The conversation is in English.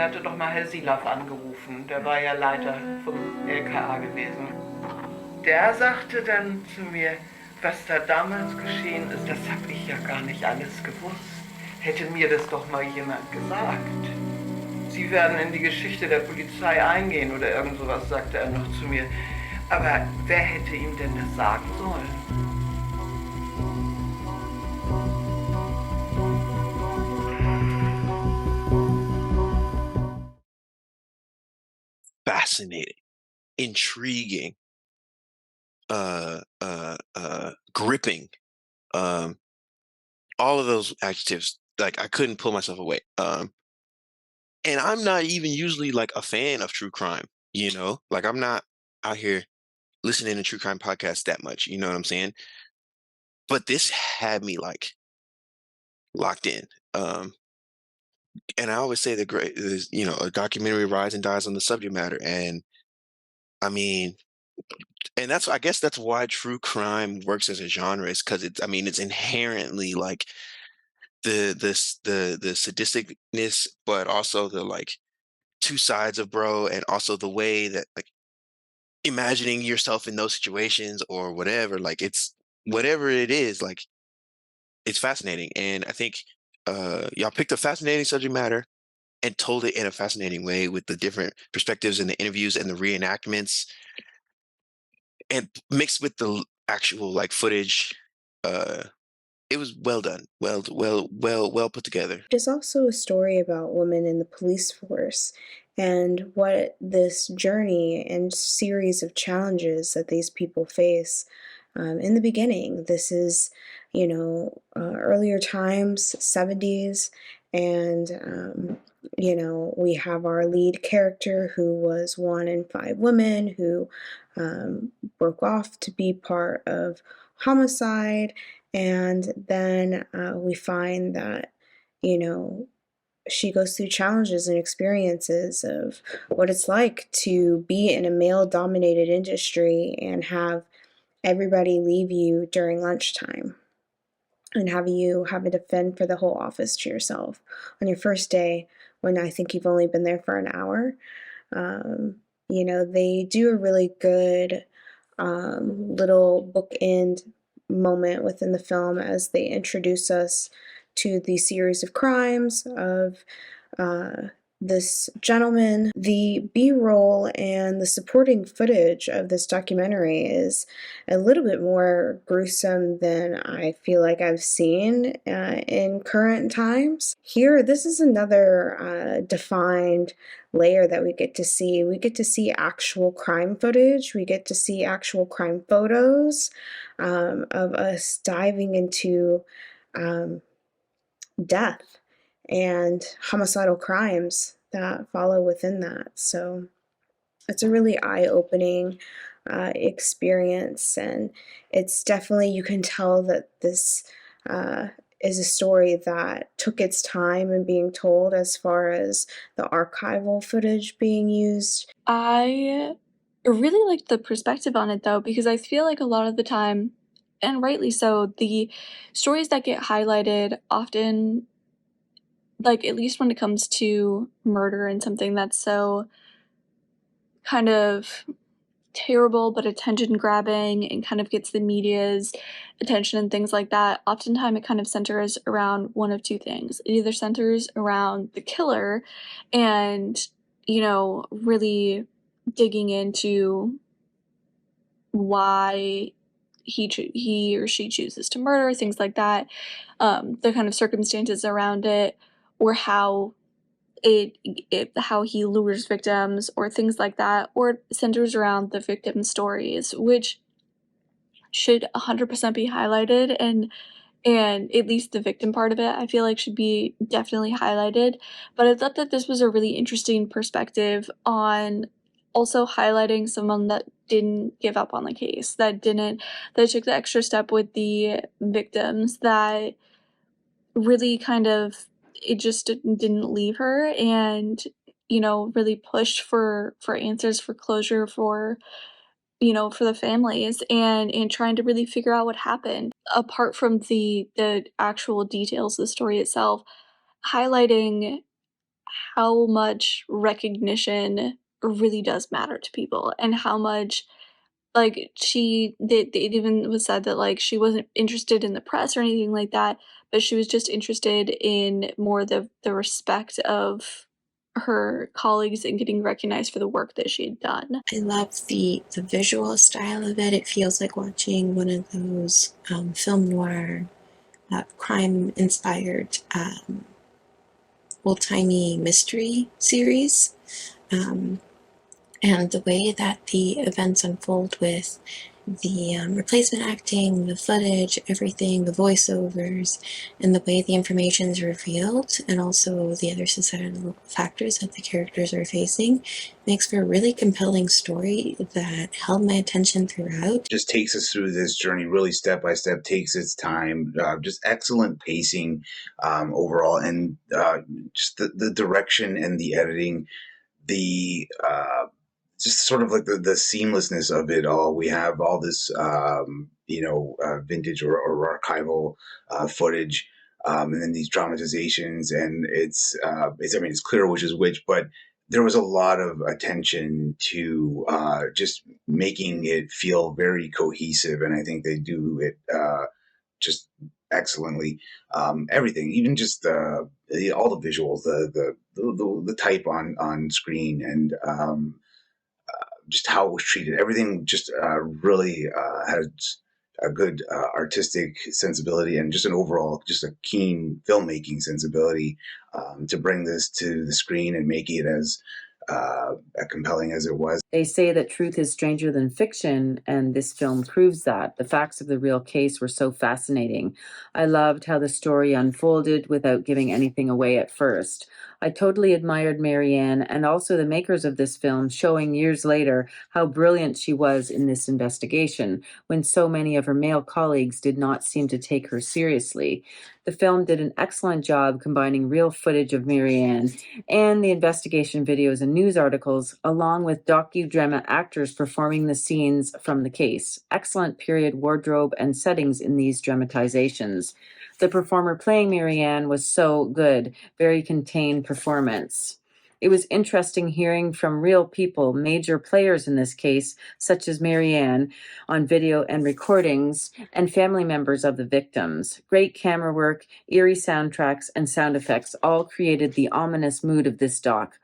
Er hatte doch mal Herr Silaf angerufen, der war ja Leiter vom LKA gewesen. Der sagte dann zu mir, was da damals geschehen ist, das habe ich ja gar nicht alles gewusst. Hätte mir das doch mal jemand gesagt. Sie werden in die Geschichte der Polizei eingehen oder irgend sowas, sagte er noch zu mir. Aber wer hätte ihm denn das sagen sollen? Fascinating, intriguing, gripping, um, all of those adjectives. Like I couldn't pull myself away. And I'm not even usually like a fan of true crime. Like I'm not out here listening to true crime podcasts that much. You know what I'm saying? But this had me like locked in. And I always say the great is, a documentary rise and dies on the subject matter. And I mean, and I guess that's why true crime works as a genre is because it's inherently like the sadisticness, but also the like two sides of bro, and also the way that like imagining yourself in those situations or whatever, like it's whatever it is, like it's fascinating. And I think y'all picked a fascinating subject matter and told it in a fascinating way with the different perspectives and the interviews and the reenactments and mixed with the actual like footage. uh it was well done, well put together. It is also a story about women in the police force and what this journey and series of challenges that these people face. In the beginning, this is, earlier times, 70s, and, we have our lead character who was one in five women who broke off to be part of homicide, and then we find that, you know, she goes through challenges and experiences of what it's like to be in a male dominated industry and have everybody leave you during lunchtime and have you having to fend for the whole office to yourself on your first day when I think you've only been there for an hour. Um, they do a really good little bookend moment within the film as they introduce us to the series of crimes of uh, this gentleman. The B-roll and the supporting footage of this documentary is a little bit more gruesome than I feel like I've seen in current times. Here, this is another defined layer that we get to see. We get to see actual crime footage. We get to see actual crime photos of us diving into um, death and homicidal crimes that follow within that. So it's a really eye-opening experience, and it's definitely, you can tell that this uh, is a story that took its time in being told as far as the archival footage being used. I really like the perspective on it though, because I feel like a lot of the time, and rightly so, the stories that get highlighted often, like at least when it comes to murder and something that's so kind of terrible but attention grabbing and kind of gets the media's attention and things like that, oftentimes it kind of centers around one of two things. It either centers around the killer and, really digging into why he or she chooses to murder, things like that, the kind of circumstances around it, or how how he lures victims or things like that, or it centers around the victim stories, which should 100% be highlighted, and at least the victim part of it I feel like should be definitely highlighted. But I thought that this was a really interesting perspective on also highlighting someone that didn't give up on the case, that took the extra step with the victims, that really kind of, it just didn't leave her, and really pushed for answers, for closure, for the families, and trying to really figure out what happened apart from the actual details of the story itself, highlighting how much recognition really does matter to people, and how much, like, it even was said that, like, she wasn't interested in the press or anything like that, but she was just interested in more the respect of her colleagues and getting recognized for the work that she had done. I love the visual style of it. It feels like watching one of those film noir, crime-inspired, old-timey mystery series. And the way that the events unfold with the replacement acting, the footage, everything, the voiceovers, and the way the information is revealed, and also the other societal factors that the characters are facing, makes for a really compelling story that held my attention throughout. Just takes us through this journey really step by step, takes its time, just excellent pacing overall, and just the direction and the editing, the just sort of like the seamlessness of it all. We have all this, vintage or archival footage, and then these dramatizations, and it's clear which is which, but there was a lot of attention to just making it feel very cohesive, and I think they do it just excellently. Everything, even just all the visuals, the type on screen, and just how it was treated. Everything just really had a good artistic sensibility, and just an overall, just a keen filmmaking sensibility to bring this to the screen and make it as compelling as it was. They say that truth is stranger than fiction, and this film proves that. The facts of the real case were so fascinating. I loved how the story unfolded without giving anything away at first. I totally admired Marianne and also the makers of this film, showing years later how brilliant she was in this investigation, when so many of her male colleagues did not seem to take her seriously. The film did an excellent job combining real footage of Marianne and the investigation videos and news articles, along with docudrama actors performing the scenes from the case. Excellent period wardrobe and settings in these dramatizations. The performer playing Marianne was so good, very contained performance. It was interesting hearing from real people, major players in this case, such as Marianne, on video and recordings, and family members of the victims. Great camera work, eerie soundtracks, and sound effects all created the ominous mood of this doc.